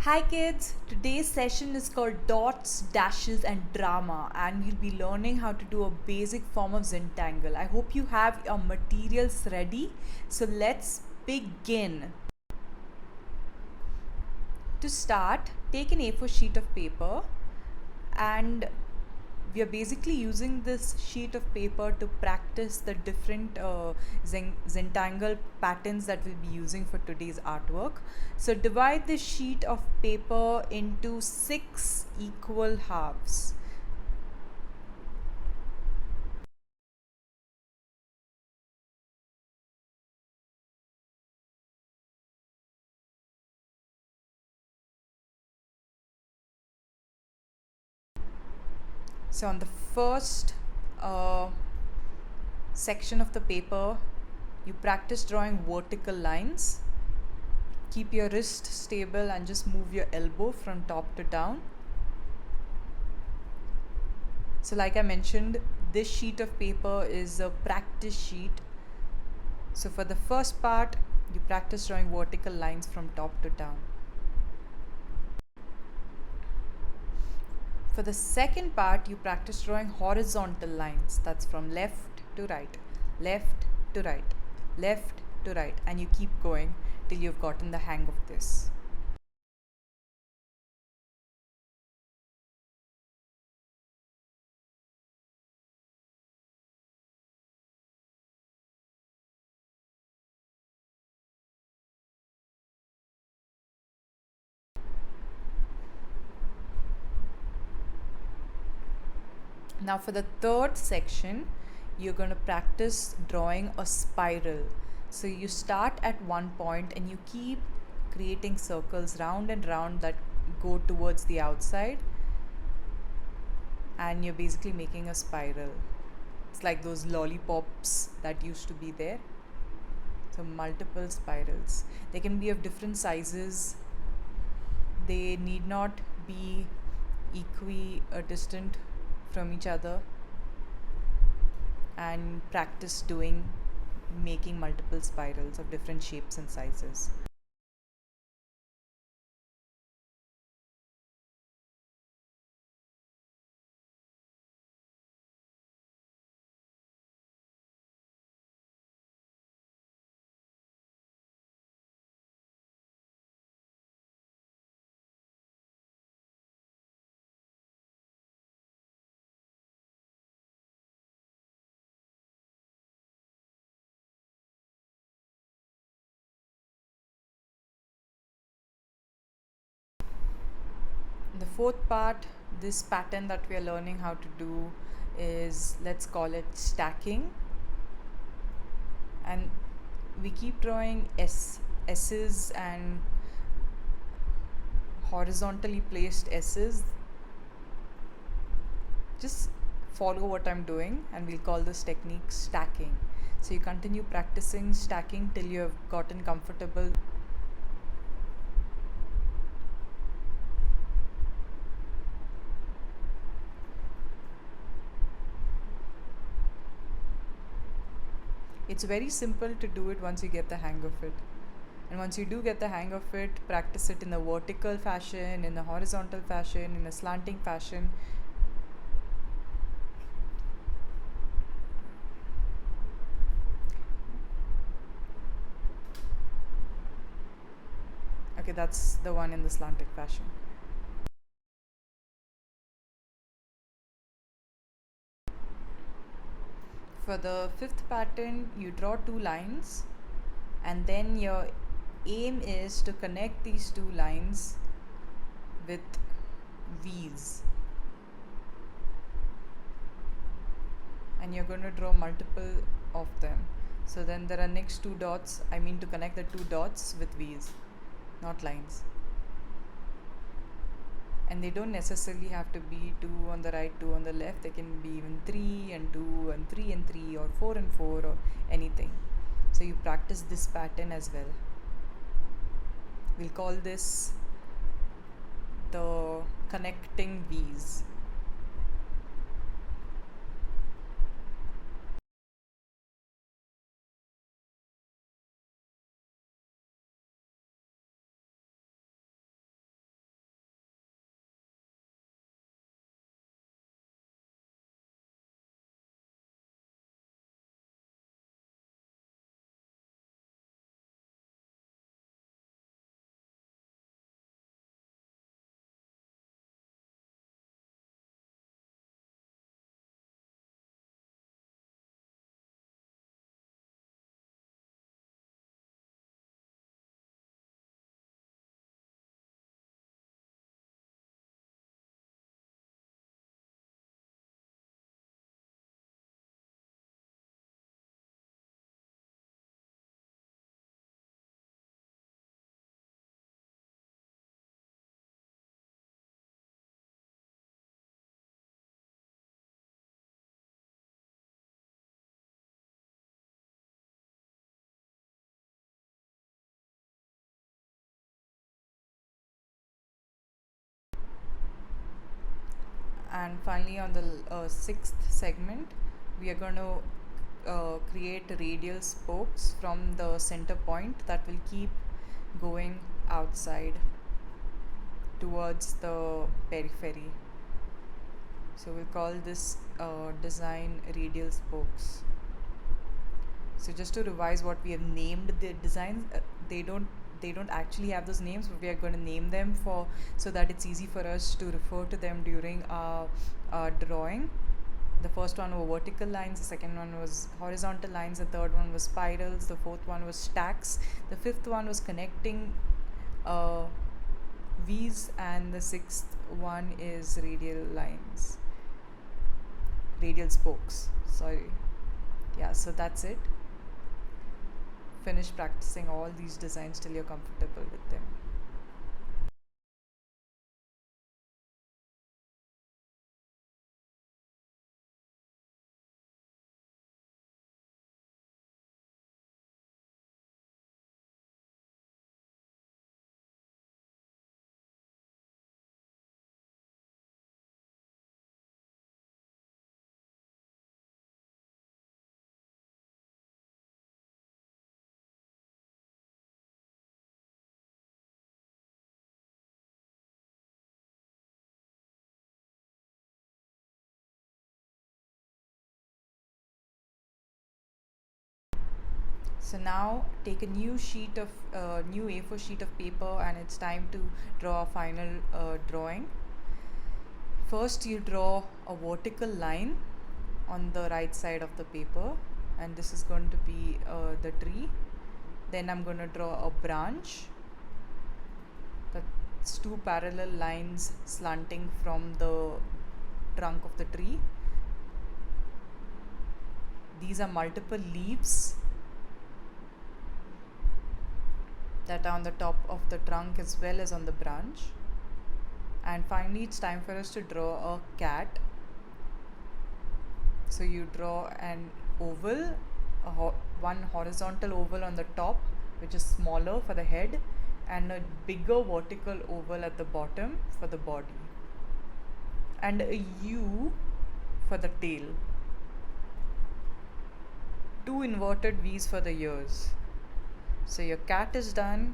Hi kids, today's session is called Dots, Dashes and Drama, and we'll be learning how to do a basic form of Zentangle. I hope you have your materials ready, so let's begin. To start, take an A4 sheet of paper, and we are basically using this sheet of paper to practice the different Zentangle patterns that we'll be using for today's artwork. So divide the sheet of paper into 6 equal halves. So on the first section of the paper, you practice drawing vertical lines. Keep your wrist stable and just move your elbow from top to down. So like I mentioned, this sheet of paper is a practice sheet. So for the first part, you practice drawing vertical lines from top to down. For the second part, you practice drawing horizontal lines. That's from left to right, left to right, left to right, and you keep going till you've gotten the hang of this. Now for the third section, you're going to practice drawing a spiral. So you start at one point and you keep creating circles round and round that go towards the outside, and you're basically making a spiral. It's like those lollipops that used to be there. So multiple spirals. They can be of different sizes. They need not be equidistant from each other, and practice making multiple spirals of different shapes and sizes. The fourth part, this pattern that we are learning how to do is, let's call it stacking. And we keep drawing S's and horizontally placed S's. Just follow what I'm doing, and we'll call this technique stacking. So you continue practicing stacking till you have gotten comfortable. It's very simple to do it once you get the hang of it. And once you do get the hang of it, practice it in a vertical fashion, in a horizontal fashion, in a slanting fashion. Okay, that's the one in the slanted fashion. For the fifth pattern, you draw two lines, and then your aim is to connect these two lines with V's. And you're going to draw multiple of them. So then there are next two dots. I mean to connect the two dots with V's, not lines. And they don't necessarily have to be 2 on the right, 2 on the left. They can be even 3 and 2 and 3 and 3 or 4 and 4 or anything. So you practice this pattern as well. We'll call this the connecting V's. And finally, on the sixth segment, we are going to create radial spokes from the center point that will keep going outside towards the periphery. So we'll call this design radial spokes. So just to revise what we have named the designs, they don't actually have those names, but we are going to name them for so that it's easy for us to refer to them during our drawing. The first one were vertical lines, the second one was horizontal lines, the third one was spirals, the fourth one was stacks, the fifth one was connecting uh, V's, and the sixth one is radial spokes. Sorry. Yeah, so that's it. Finish practicing all these designs till you're comfortable with them. So now take a new A4 sheet of paper, and it's time to draw a final drawing. First, you draw a vertical line on the right side of the paper, and this is going to be the tree. Then I'm going to draw a branch. That's two parallel lines slanting from the trunk of the tree. These are multiple leaves that are on the top of the trunk as well as on the branch. And finally, it's time for us to draw a cat. So you draw an oval, one horizontal oval on the top, which is smaller for the head, and a bigger vertical oval at the bottom for the body, and a U for the tail. Two inverted V's for the ears. So your cat is done,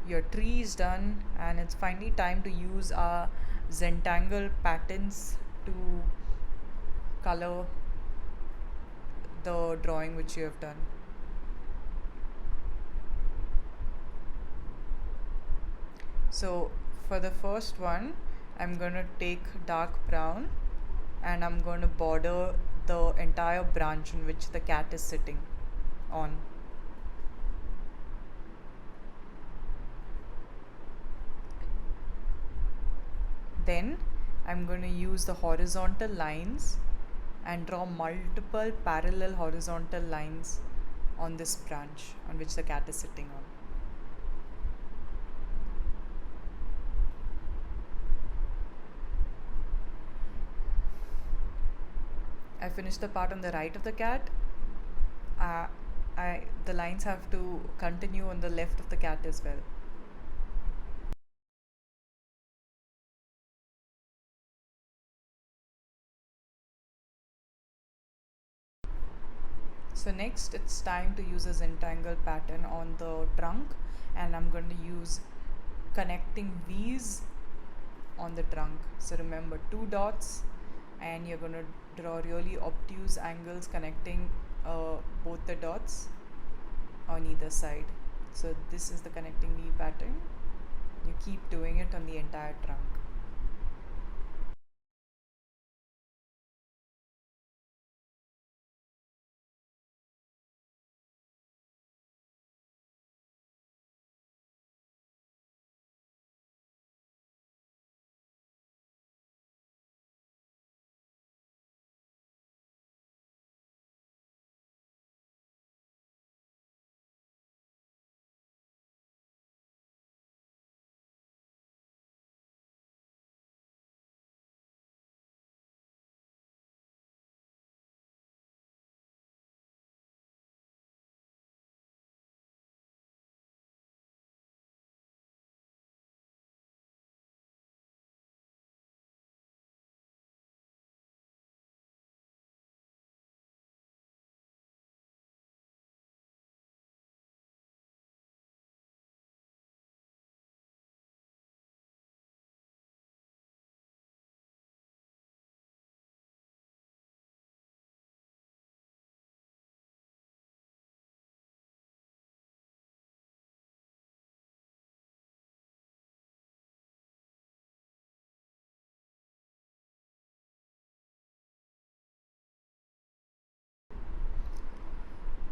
your tree is done, and it's finally time to use our Zentangle patterns to color the drawing which you have done. So for the first one, I'm going to take dark brown, and I'm going to border the entire branch on which the cat is sitting on. Then I'm going to use the horizontal lines and draw multiple parallel horizontal lines on this branch on which the cat is sitting on. I finished the part on the right of the cat. The lines have to continue on the left of the cat as well. So next, it's time to use a Zentangle pattern on the trunk, and I'm going to use connecting V's on the trunk. So remember, two dots, and you're going to draw really obtuse angles connecting both the dots on either side. So this is the connecting V pattern. You keep doing it on the entire trunk.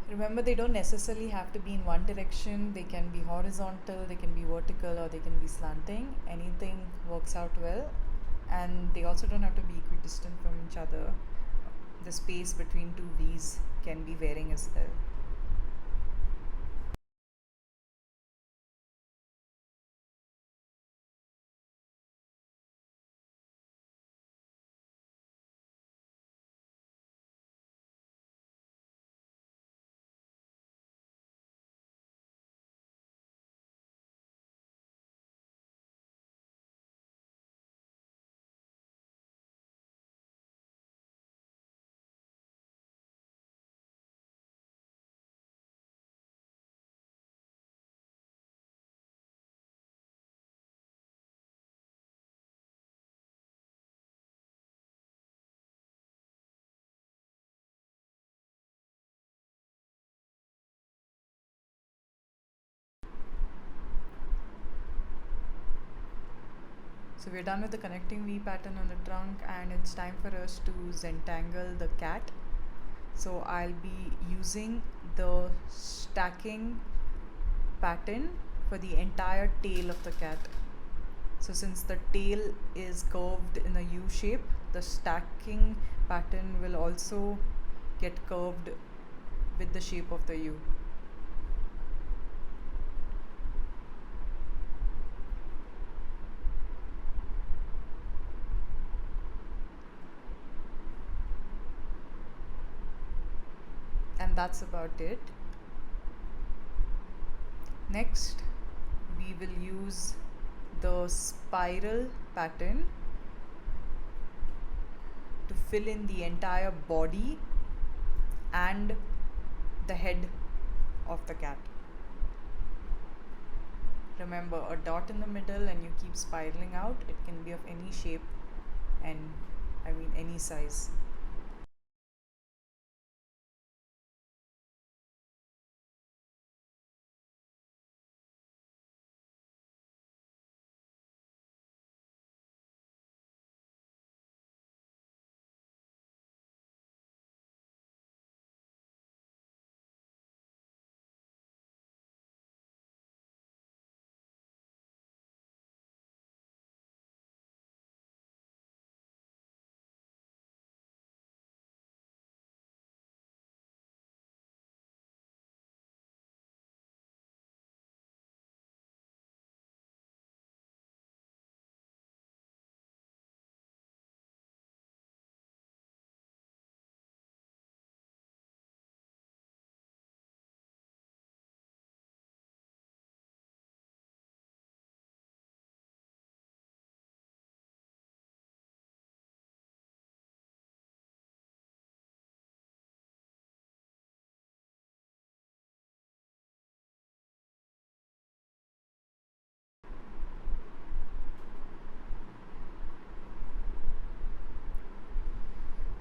Remember, they don't necessarily have to be in one direction. They can be horizontal, they can be vertical, or they can be slanting. Anything works out well. And they also don't have to be equidistant from each other. The space between two V's can be varying as well. So we're done with the connecting V pattern on the trunk, and it's time for us to zentangle the cat. So I'll be using the stacking pattern for the entire tail of the cat. So since the tail is curved in a U shape, the stacking pattern will also get curved with the shape of the U. And that's about it. Next, we will use the spiral pattern to fill in the entire body and the head of the cat. Remember, a dot in the middle and you keep spiraling out. It can be of any shape and any size.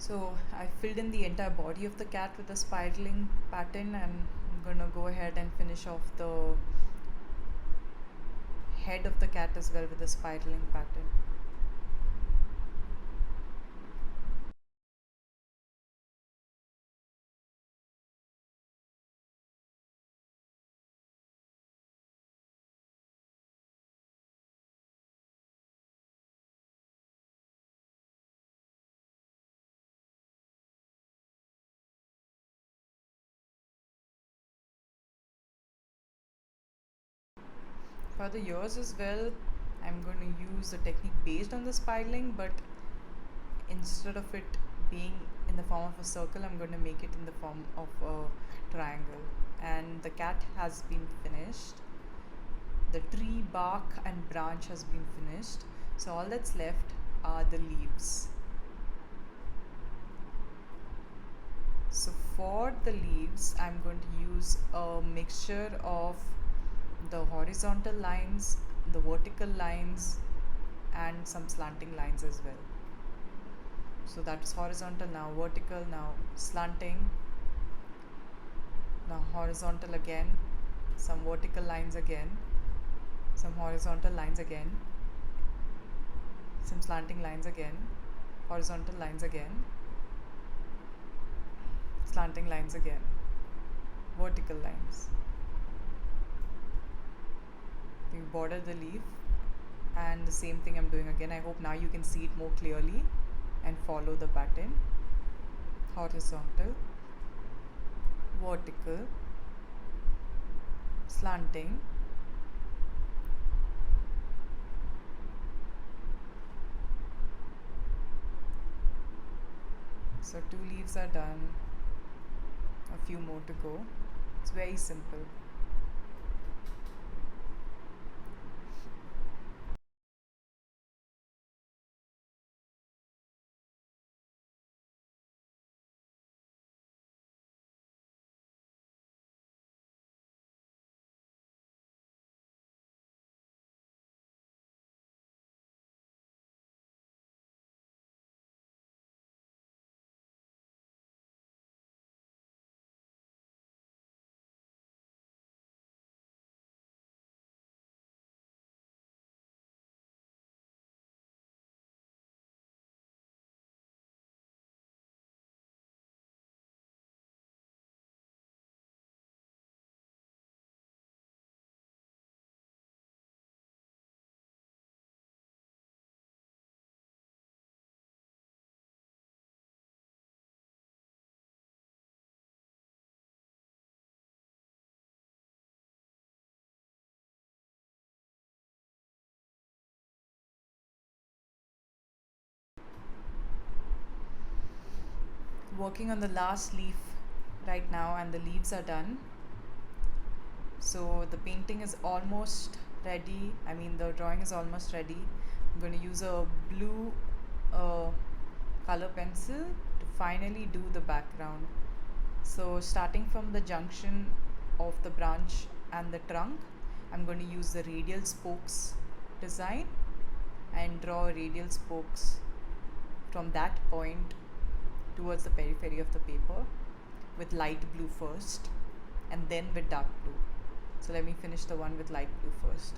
So I filled in the entire body of the cat with a spiraling pattern, and I'm gonna go ahead and finish off the head of the cat as well with a spiraling pattern. For the ears as well, I'm going to use a technique based on the spiraling, but instead of it being in the form of a circle, I'm going to make it in the form of a triangle. And the cat has been finished. The tree bark and branch has been finished. So all that's left are the leaves. So for the leaves, I'm going to use a mixture of the horizontal lines, the vertical lines, and some slanting lines as well. So that's horizontal, now vertical, now slanting, now horizontal again, some vertical lines again, some horizontal lines again, some slanting lines again, horizontal lines again, slanting lines again. vertical lines. You border the leaf, and the same thing I'm doing again. I hope now you can see it more clearly and follow the pattern. Horizontal, vertical, slanting, so 2 leaves are done, a few more to go. It's very simple. Working on the last leaf right now, and the leaves are done. So the painting is almost ready. I mean, the drawing is almost ready. I'm going to use a blue color pencil to finally do the background. So starting from the junction of the branch and the trunk, I'm going to use the radial spokes design and draw radial spokes from that point towards the periphery of the paper with light blue first and then with dark blue. So let me finish the one with light blue first.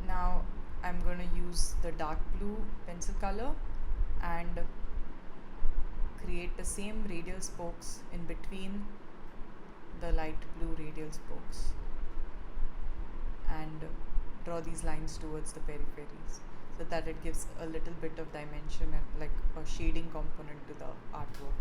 Now I'm going to use the dark blue pencil color and create the same radial spokes in between the light blue radial spokes and draw these lines towards the peripheries so that it gives a little bit of dimension and like a shading component to the artwork.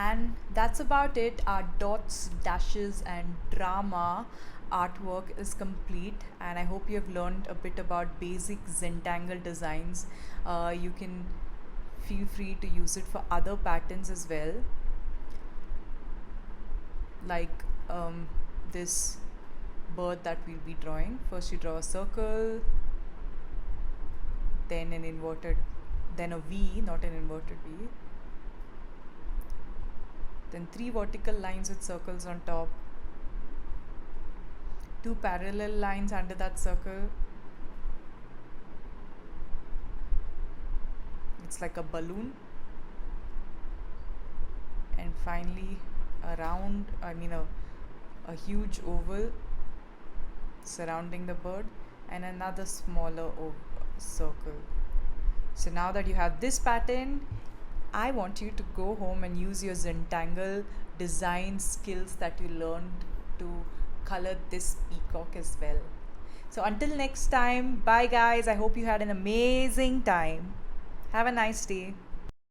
And that's about it. Our dots, dashes, and drama artwork is complete, and I hope you have learned a bit about basic Zentangle designs. You can feel free to use it for other patterns as well, like this bird that we'll be drawing. First, you draw a circle, then an inverted, then a V, not an inverted V, then three vertical lines with circles on top, two parallel lines under that circle. It's like a balloon. And finally a round, a huge oval surrounding the bird, and another smaller circle. So now that you have this pattern, I want you to go home and use your Zentangle design skills that you learned to color this peacock as well. So until next time, bye guys. I hope you had an amazing time. Have a nice day.